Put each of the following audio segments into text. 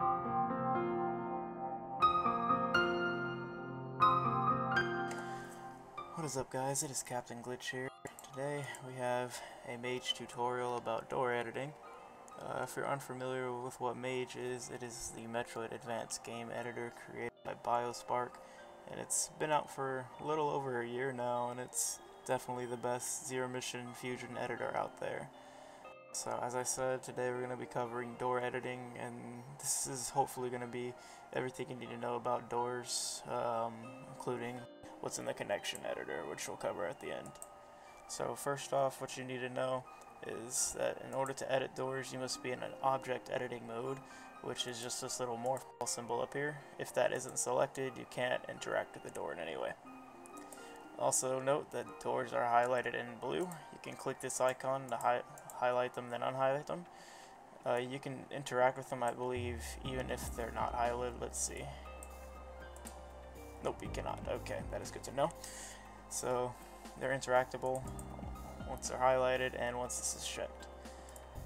What is up, guys? It is Captain Glitch here. Today we have a MAGE tutorial about door editing. If you're unfamiliar with what MAGE is, it is the Metroid Advanced Game Editor created by biospark, and it's been out for a little over a year now, and it's definitely the best zero-mission fusion editor out there. So as I said, today we're going to be covering door editing, and this is hopefully going to be everything you need to know about doors, including what's in the connection editor, which we'll cover at the end. So first off, what you need to know is that in order to edit doors, you must be in an object editing mode, which is just this little morph ball symbol up here. If that isn't selected, you can't interact with the door in any way. Also note that doors are highlighted in blue. You can click this icon to highlight them, then unhighlight them. You can interact with them, I believe, even if they're not highlighted. Let's see. Nope, you cannot. Okay, that is good to know. So they're interactable once they're highlighted and once this is checked.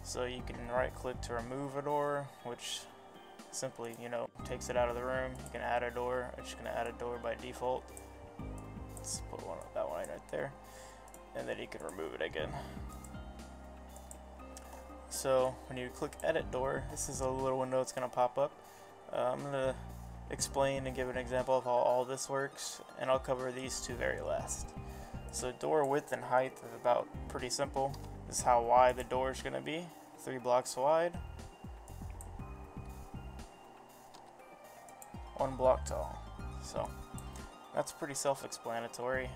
So you can right click to remove a door, which simply, takes it out of the room. You can add a door. I'm just going to add a door by default. Let's put that one right there. And then you can remove it again. So when you click edit door, this is a little window that's going to pop up. I'm going to explain and give an example of how all this works, and I'll cover these two very last. So door width and height is about pretty simple. This is how wide the door is going to be, 3 blocks wide, 1 block tall. So that's pretty self-explanatory.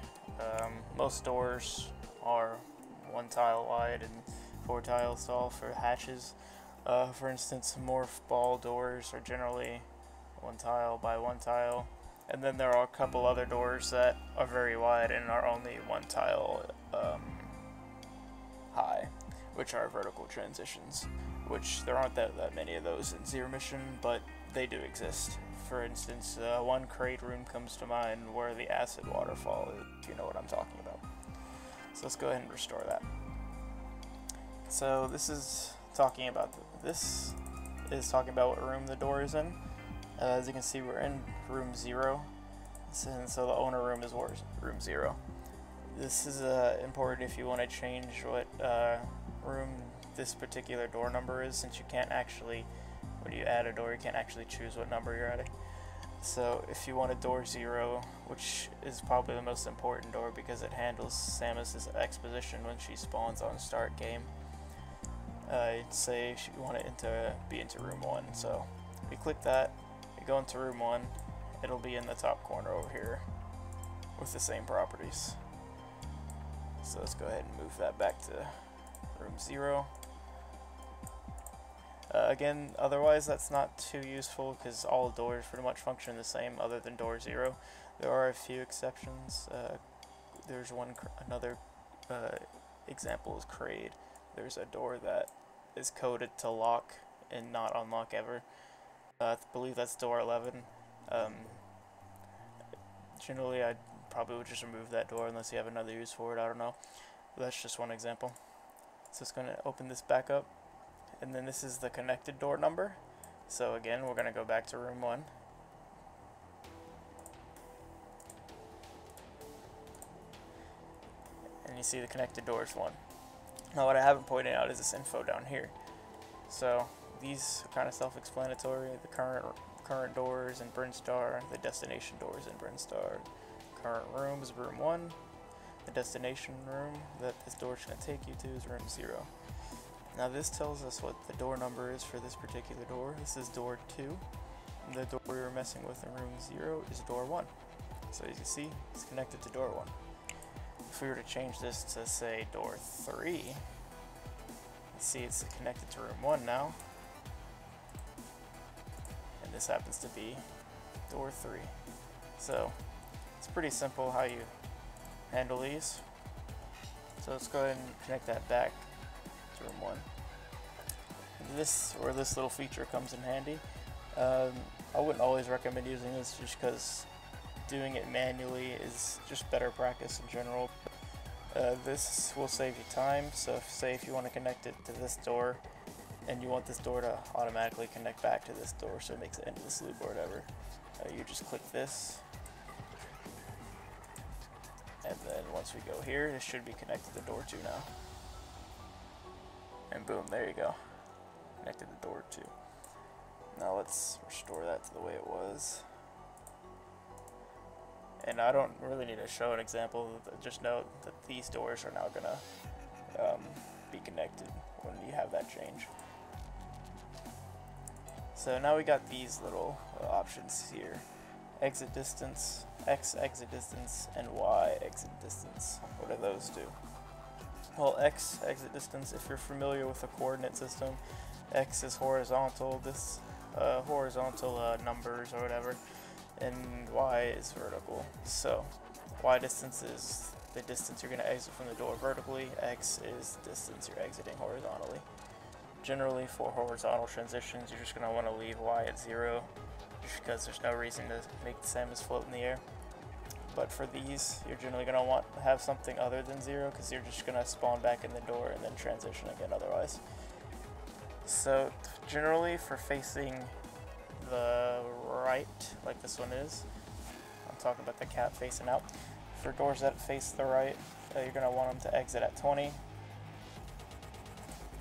Most doors are 1 tile wide and 4 tiles tall for hatches. For instance, morph ball doors are generally 1 tile by 1 tile, and then there are a couple other doors that are very wide and are only 1 tile high, which are vertical transitions, which there aren't that many of those in Zero Mission, but they do exist. For instance, one crate room comes to mind where the acid waterfall is, if you know what I'm talking about. So let's go ahead and restore that. So this is talking about what room the door is in. As you can see, we're in room 0, and so the owner room is room 0. This is important if you want to change what room this particular door number is, since you can't actually, when you add a door, you can't actually choose what number you're adding. So if you want a door 0, which is probably the most important door because it handles Samus's exposition when she spawns on start game, say you want it to be into room 1. So we click that. Go into room 1, it'll be in the top corner over here with the same properties. So let's go ahead and move that back to room 0. Again, otherwise that's not too useful because all doors pretty much function the same other than door 0. There are a few exceptions. There's another example is Crade. There's a door that is coded to lock and not unlock ever. I believe that's door 11. Generally, I probably would just remove that door unless you have another use for it. I don't know. But that's just one example. So it's going to open this back up. And then this is the connected door number. So again, we're going to go back to room 1. And you see the connected door is 1. Now what I haven't pointed out is this info down here. So these are kind of self-explanatory. The current doors in Brinstar, the destination doors in Brinstar. Current room is room 1. The destination room that this door is going to take you to is room 0. Now this tells us what the door number is for this particular door. This is door 2. And the door we were messing with in room 0 is door 1. So as you see, it's connected to door 1. If we were to change this to, say, door 3, you see it's connected to room 1 now. And this happens to be door 3. So it's pretty simple how you handle these. So let's go ahead and connect that back to room 1. This little feature comes in handy. I wouldn't always recommend using this just because doing it manually is just better practice in general. This will save you time, so say if you want to connect it to this door, and you want this door to automatically connect back to this door so it makes an endless loop or whatever, you just click this, and then once we go here, this should be connected to door 2 now. And boom, there you go. Connected to door 2. Now let's restore that to the way it was. And I don't really need to show an example, just note that these doors are now gonna be connected when you have that change. So now we got these little options here. Exit distance, X exit distance, and Y exit distance. What do those do? Well, X exit distance, if you're familiar with the coordinate system, X is horizontal, this horizontal numbers or whatever, and Y is vertical. So Y distance is the distance you're going to exit from the door vertically, X is the distance you're exiting horizontally. Generally for horizontal transitions, you're just going to want to leave Y at 0, just because there's no reason to make the Samus float in the air. But for these, you're generally going to want to have something other than 0, because you're just going to spawn back in the door and then transition again otherwise. So generally for facing the right, like this one is, I'm talking about the cat facing out, for doors that face the right, you're going to want them to exit at 20,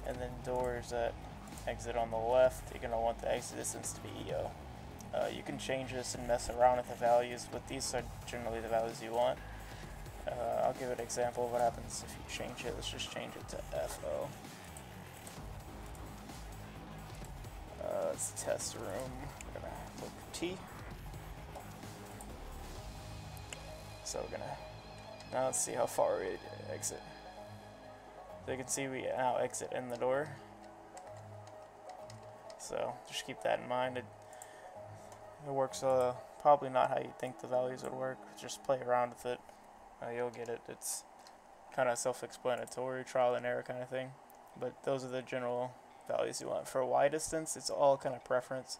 and then doors that exit on the left, you're going to want the exit distance to be EO. You can change this and mess around with the values, but these are generally the values you want. I'll give an example of what happens if you change it. Let's just change it to FO. It's test room. We're gonna look T. So we're gonna, now let's see how far we exit. So you can see we now exit in the door. So just keep that in mind. It works probably not how you think the values would work. Just play around with it. You'll get it. It's kind of self-explanatory, trial and error kind of thing. But those are the general values you want. For Y distance, it's all kind of preference.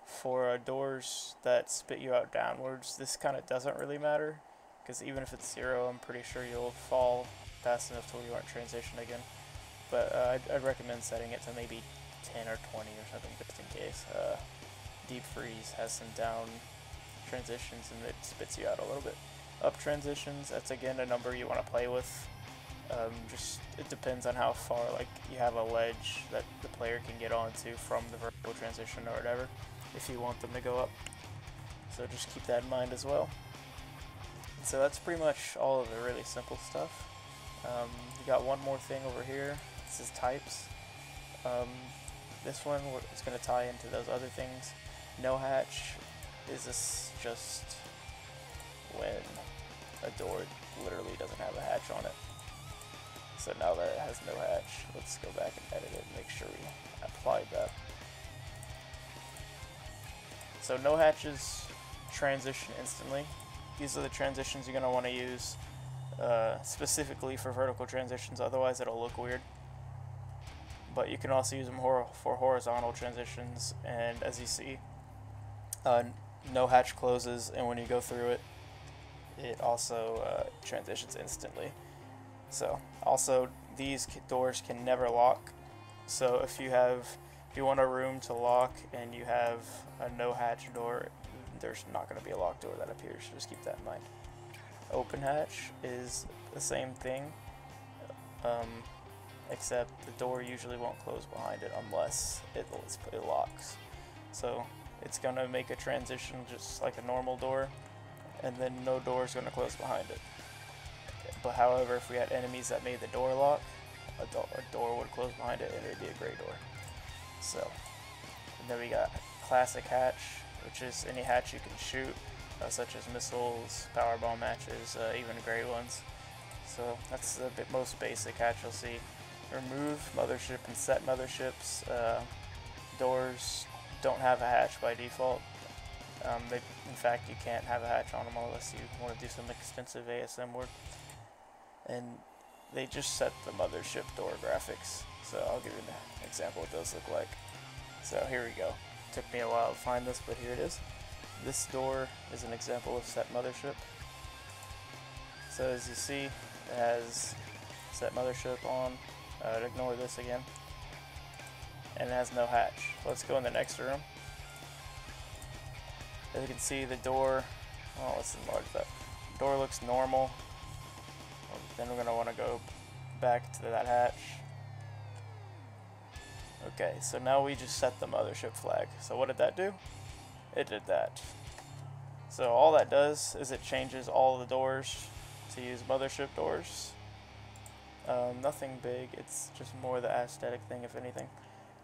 For doors that spit you out downwards, this kind of doesn't really matter, because even if it's 0, I'm pretty sure you'll fall fast enough to where you aren't transition again. But I'd recommend setting it to maybe 10 or 20 or something just in case. Deep freeze has some down transitions and it spits you out a little bit. Up transitions, that's again a number you want to play with. Just it depends on how far, like you have a ledge that the player can get onto from the vertical transition or whatever, if you want them to go up. So just keep that in mind as well. So that's pretty much all of the really simple stuff. You got one more thing over here. This is types. This one is going to tie into those other things. No hatch is this just when a door literally doesn't have a hatch on it. So now that it has no hatch, let's go back and edit it and make sure we applied that. So no hatches transition instantly. These are the transitions you're going to want to use specifically for vertical transitions, otherwise it'll look weird. But you can also use them for horizontal transitions, and as you see, no hatch closes, and when you go through it, it also transitions instantly. So also these doors can never lock. So if you want a room to lock and you have a no hatch door, there's not going to be a locked door that appears. So just keep that in mind. Open hatch is the same thing, except the door usually won't close behind it unless it locks. So it's going to make a transition just like a normal door, and then no door is going to close behind it. But however, if we had enemies that made the door lock, a door would close behind it and it would be a gray door. So, and then we got classic hatch, which is any hatch you can shoot, such as missiles, power bomb hatches, even gray ones. So that's the most basic hatch you'll see. Remove mothership and set motherships. Doors don't have a hatch by default. In fact, you can't have a hatch on them unless you want to do some extensive ASM work. And they just set the mothership door graphics. So I'll give you an example of what those look like. So here we go. Took me a while to find this, but here it is. This door is an example of set mothership. So as you see, it has set mothership on. Ignore this again. and it has no hatch. Let's go in the next room. As you can see, the door, well, let's enlarge that. The door looks normal. Then we're going to want to go back to that hatch. Okay, so now we just set the mothership flag. So what did that do? It did that. So all that does is it changes all the doors to use mothership doors. Nothing big, it's just more the aesthetic thing, if anything.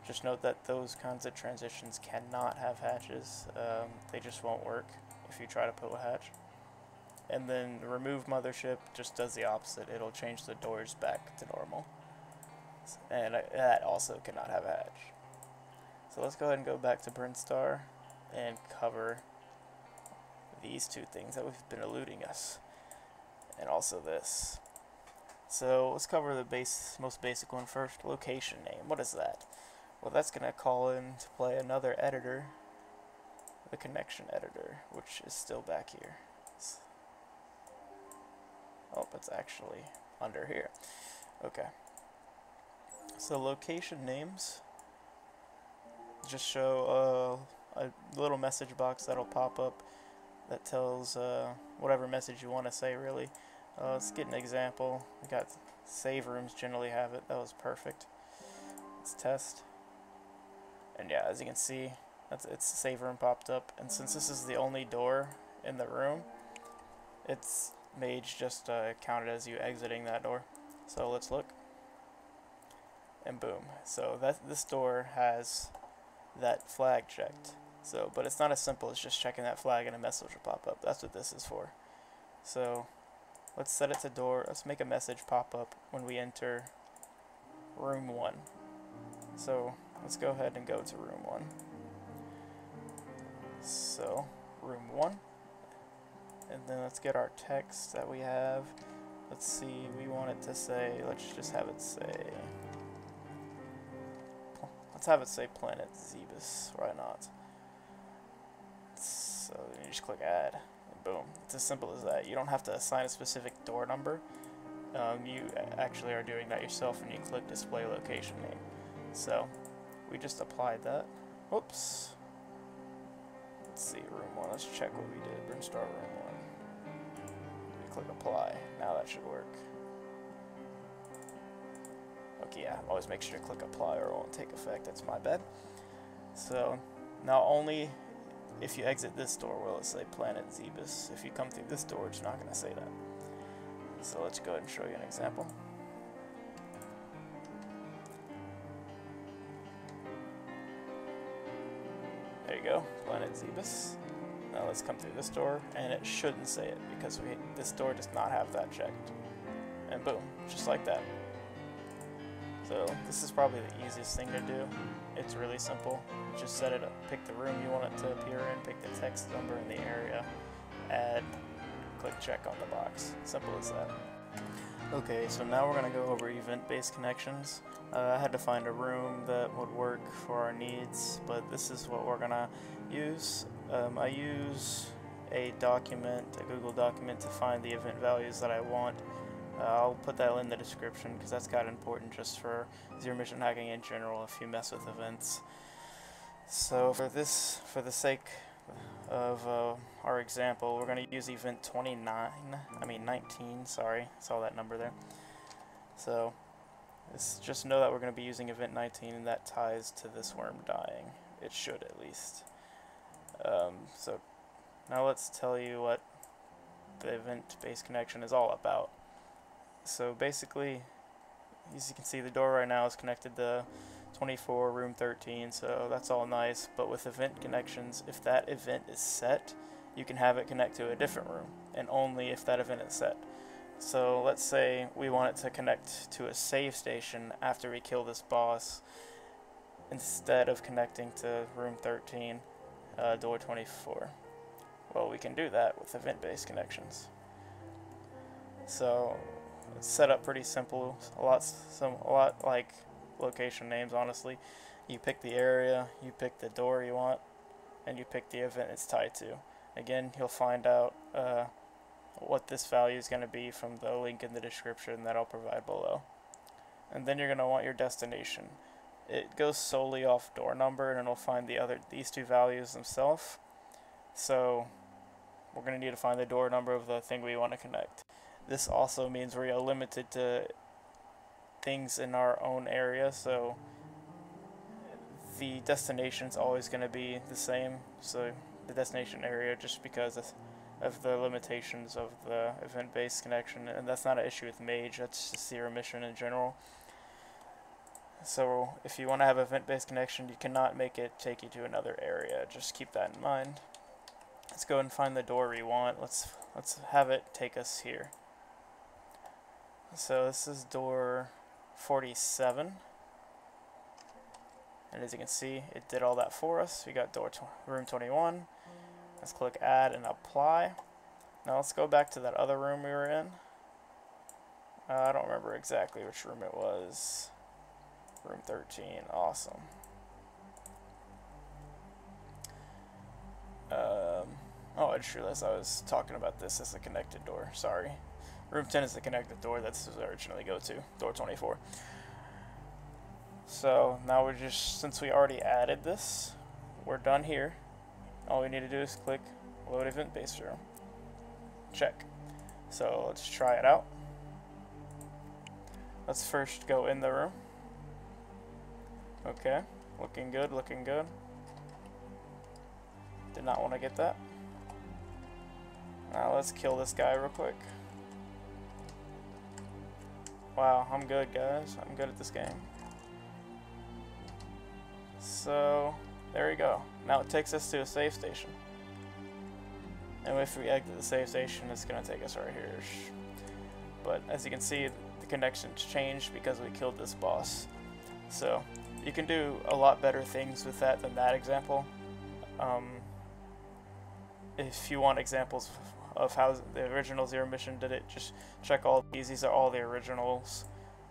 Just note that those kinds of transitions cannot have hatches. They just won't work if you try to put a hatch. And then remove mothership just does the opposite. It'll change the doors back to normal. And that also cannot have a hatch. So let's go ahead and go back to Brinstar and cover these two things that have been eluding us. And also this. So let's cover the most basic one first. Location name. What is that? Well, that's going to call into play another editor, the connection editor, which is still back here. Oh, it's actually under here. Okay. So location names just show a little message box that'll pop up that tells whatever message you want to say, really. Let's get an example. We got save rooms generally have it. That was perfect. Let's test. And yeah, as you can see, its save room popped up. And since this is the only door in the room, it's MAGE just counted as you exiting that door. So let's look. And boom. So this door has that flag checked. So, but it's not as simple as just checking that flag and a message will pop up. That's what this is for. So let's set it to door. Let's make a message pop up when we enter room 1. So let's go ahead and go to room 1. So room 1. And then let's get our text that we have. Let's see, we want it to say, let's just have it say, let's have it say Planet Zebus. Why not? So you just click add, and boom. It's as simple as that. You don't have to assign a specific door number. You actually are doing that yourself when you click display location name. So we just applied that. Oops. Let's see, room 1. Let's check what we did. Brinstar room 1. We click apply. Now that should work. Okay, yeah, always make sure to click apply or it won't take effect. That's my bad. So now only if you exit this door will it say Planet Zebus. If you come through this door, it's not going to say that. So let's go ahead and show you an example. There you go, Planet Zebus. Now let's come through this door, and it shouldn't say it because this door does not have that checked. And boom, just like that. So this is probably the easiest thing to do. It's really simple. Just set it up, pick the room you want it to appear in, pick the text number in the area, add, click check on the box. Simple as that. Okay, so now we're going to go over event-based connections. I had to find a room that would work for our needs, but this is what we're going to use. I use a document, a Google document, to find the event values that I want. I'll put that in the description because that's kind of important just for zero mission hacking in general if you mess with events. So for the sake of our example, we're going to use event 19, sorry, saw that number there. So just know that we're going to be using event 19 and that ties to this worm dying. It should at least. So now let's tell you what the event-based connection is all about. So basically, as you can see, the door right now is connected to 24, room 13, so that's all nice. But with event connections, if that event is set, you can have it connect to a different room, and only if that event is set. So let's say we want it to connect to a save station after we kill this boss, instead of connecting to room 13, door 24. Well, we can do that with event-based connections. So it's set up pretty simple, a lot like location names, honestly. You pick the area, you pick the door you want, and you pick the event it's tied to. Again, you'll find out what this value is going to be from the link in the description that I'll provide below. And then you're going to want your destination. it goes solely off door number, and it'll find these two values themselves. So we're going to need to find the door number of the thing we want to connect. This also means we are limited to things in our own area, so the destination is always going to be the same. So the destination area, just because of the limitations of the event-based connection, and that's not an issue with MAGE, that's just zero mission in general. So if you want to have event-based connection, you cannot make it take you to another area. Just keep that in mind. Let's go and find the door we want. Let's have it take us here. So this is door 47. And as you can see, it did all that for us. We got room 21. Let's click add and apply. Now let's go back to that other room we were in. I don't remember exactly which room it was. Room 13, awesome. Oh, I just realized I was talking about this as a connected door, sorry. Room 10 is the connected door, that's what I originally go to, door 24. So now since we already added this, we're done here. All we need to do is click load event-based room. Check. So let's try it out. Let's first go in the room. Okay, looking good, looking good. Did not want to get that. Now let's kill this guy real quick. Wow, I'm good, guys. I'm good at this game. So, there we go. Now it takes us to a save station. And if we exit the save station, it's going to take us right here. But as you can see, the connection's changed because we killed this boss. So, you can do a lot better things with that than that example. If you want examples of how the original Zero Mission did it, just check all these. These are all the originals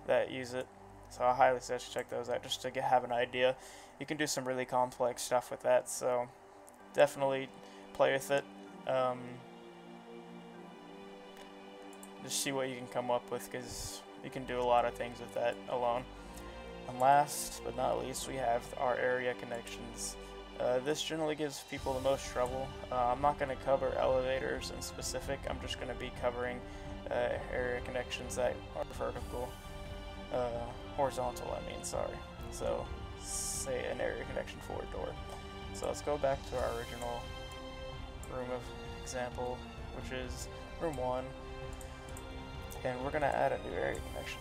that use it. So I highly suggest you check those out just to have an idea. You can do some really complex stuff with that, so definitely play with it. Just see what you can come up with, because you can do a lot of things with that alone. And last but not least, we have our area connections. This generally gives people the most trouble. I'm not going to cover elevators in specific. I'm just going to be covering area connections that are vertical, horizontal, sorry. So, say an area connection for a door. So let's go back to our original room of example, which is room 1, and we're going to add a new area connection.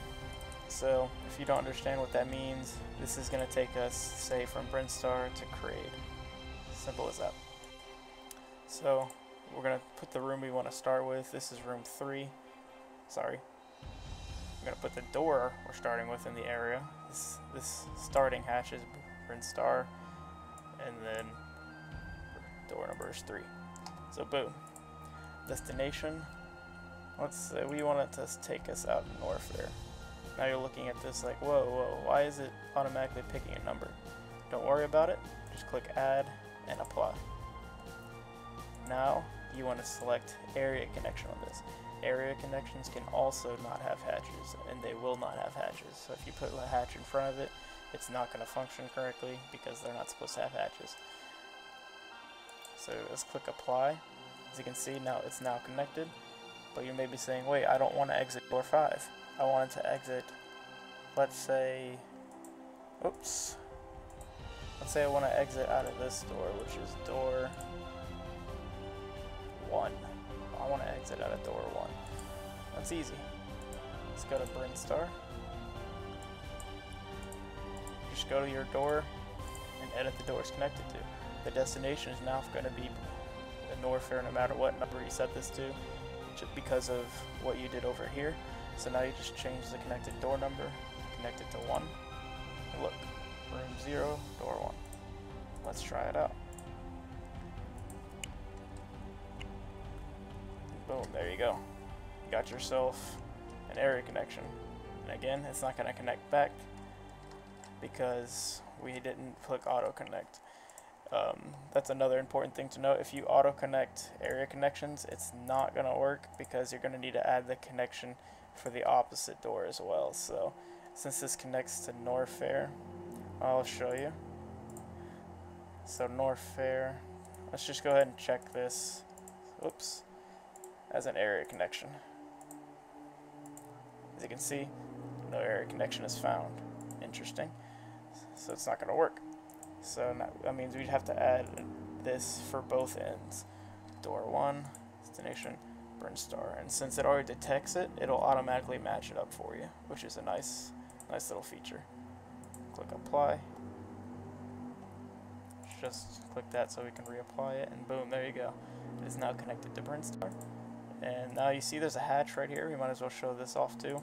So, if you don't understand what that means, this is going to take us, say, from Brinstar to Crade. Simple as that. So, we're going to put the room we want to start with. This is room 3. Sorry. I'm going to put the door we're starting with in the area. This starting hatch is Brinstar, and then door number is 3. So, boom. Destination. Let's say we want it to take us out north there. Now you're looking at this like, whoa, why is it automatically picking a number? Don't worry about it, just click add and apply. Now you want to select area connection on this. Area connections can also not have hatches, and they will not have hatches. So if you put a hatch in front of it, it's not going to function correctly because they're not supposed to have hatches. So let's click apply. As you can see, now it's now connected, but you may be saying, wait, I don't want to exit door 5. I wanted to exit, let's say I want to exit out of this door, which is door 1. I want to exit out of door 1. That's easy. Let's go to Brinstar. Just go to your door and edit the door it's connected to. The destination is now going to be a Norfair no matter what number you set this to, just because of what you did over here. So now you just change the connected door number, connect it to 1, and look, room 0, door 1. Let's try it out. Boom, there you go. You got yourself an area connection. And again, it's not going to connect back because we didn't click auto connect. That's another important thing to note. If you auto connect area connections, it's not going to work because you're going to need to add the connection for the opposite door as well. So since this connects to Norfair, I'll show you. So North Fair. Let's just go ahead and check this. Oops. As an area connection. As you can see, no area connection is found. Interesting. So it's not going to work. So that means we'd have to add this for both ends. Door 1, destination, burn star. And since it already detects it, it'll automatically match it up for you, which is a nice little feature. Click apply. Just click that so we can reapply it, and boom, there you go. It is now connected to Brinstar. And now you see there's a hatch right here. We might as well show this off too.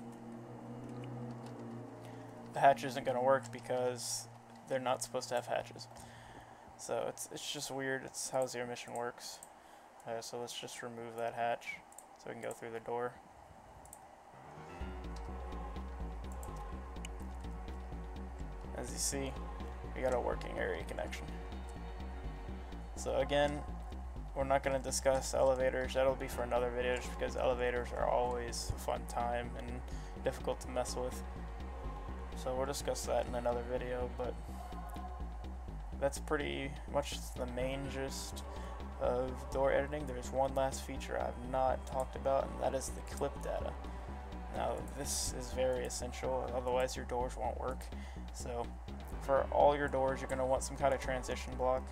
The hatch isn't going to work because they're not supposed to have hatches. So it's just weird. It's how Zero Mission works. So let's just remove that hatch so we can go through the door. As you see, we got a working area connection. So again, we're not going to discuss elevators. That'll be for another video, just because elevators are always a fun time and difficult to mess with. So we'll discuss that in another video, but that's pretty much the main gist of door editing. There's one last feature I've not talked about, and that is the clip data. Now this is very essential, otherwise your doors won't work. So for all your doors, you're going to want some kind of transition block.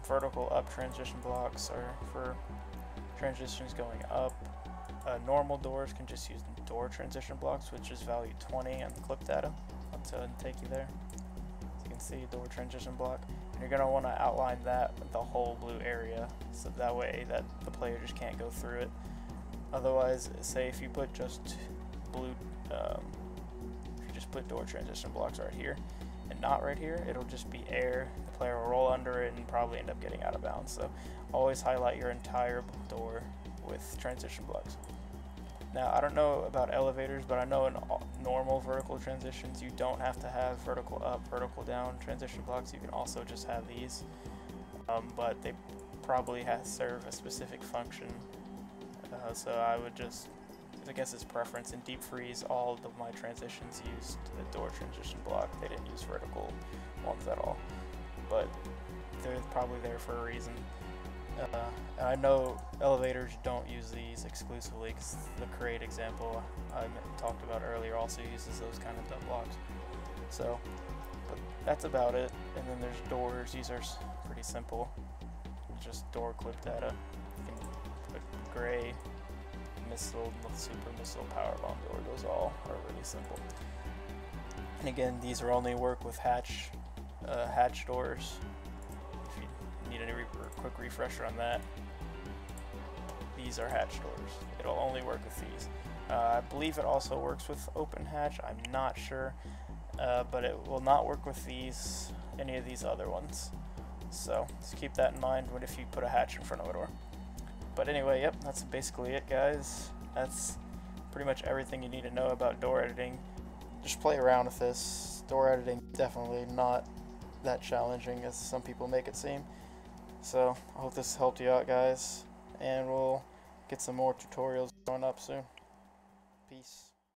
Vertical up transition blocks are for transitions going up. Normal doors can just use door transition blocks, which is value 20 on the clip data. I'll go ahead and take you there. As you can see, door transition block. And you're going to want to outline that with the whole blue area, so that way that the player just can't go through it. Otherwise, say if you put just blue, if you just put door transition blocks right here and not right here, it'll just be air. The player will roll under it and probably end up getting out of bounds. So always highlight your entire door with transition blocks. Now, I don't know about elevators, but I know in normal vertical transitions, you don't have to have vertical up, vertical down transition blocks. You can also just have these, but they probably serve a specific function. So I would just, I guess it's preference. In Deep Freeze, all of my transitions used the door transition block. They didn't use vertical ones at all, but they're probably there for a reason. And I know elevators don't use these exclusively, because the Create example I talked about earlier also uses those kind of dumb blocks. So, but that's about it. And then there's doors. These are pretty simple. Just door clip data. You can put gray, missile, super missile, power bomb door. Those all are really simple. And again, these are only work with hatch doors. If you need any quick refresher on that, these are hatch doors. It'll only work with these. I believe it also works with open hatch. I'm not sure, but it will not work with any of these other ones. So just keep that in mind if you put a hatch in front of a door. But anyway, yep, that's basically it, guys. That's pretty much everything you need to know about door editing. Just play around with this. Door editing definitely not that challenging as some people make it seem. So I hope this helped you out, guys, and we'll get some more tutorials going up soon. Peace.